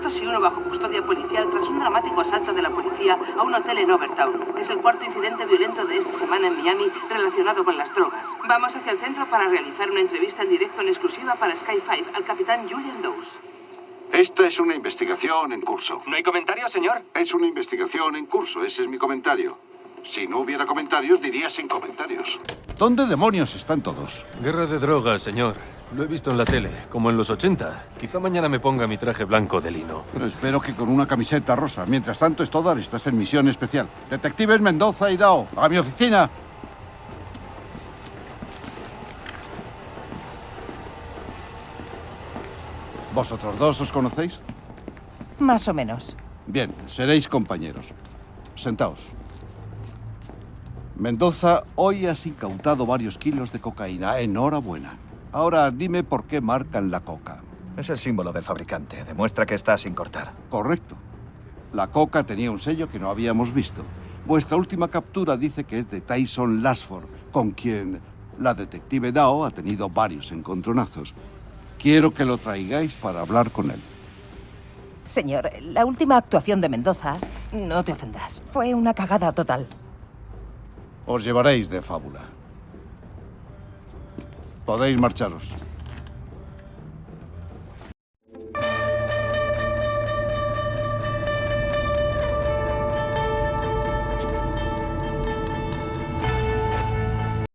muertos y uno bajo custodia policial tras un dramático asalto de la policía a un hotel en Overtown. Es el cuarto incidente violento de esta semana en Miami relacionado con las drogas. Vamos hacia el centro para realizar una entrevista en directo en exclusiva para Sky 5 al capitán Julian Dawes. Esta es una investigación en curso. ¿No hay comentarios, señor? Es una investigación en curso, ese es mi comentario. Si no hubiera comentarios, diría sin comentarios. ¿Dónde demonios están todos? Guerra de drogas, señor. Lo he visto en la tele, como en los 80. Quizá mañana me ponga mi traje blanco de lino. Espero que con una camiseta rosa. Mientras tanto, Stoddard, estás en misión especial. Detectives Mendoza y Dao, a mi oficina. ¿Vosotros dos os conocéis? Más o menos. Bien, seréis compañeros. Sentaos. Mendoza, hoy has incautado varios kilos de cocaína. Enhorabuena. Ahora dime por qué marcan la coca. Es el símbolo del fabricante. Demuestra que está sin cortar. Correcto. La coca tenía un sello que no habíamos visto. Vuestra última captura dice que es de Tyson Lasford, con quien la detective Dao ha tenido varios encontronazos. Quiero que lo traigáis para hablar con él. Señor, la última actuación de Mendoza, no te ofendas, fue una cagada total. Os llevaréis de fábula. Podéis marcharos.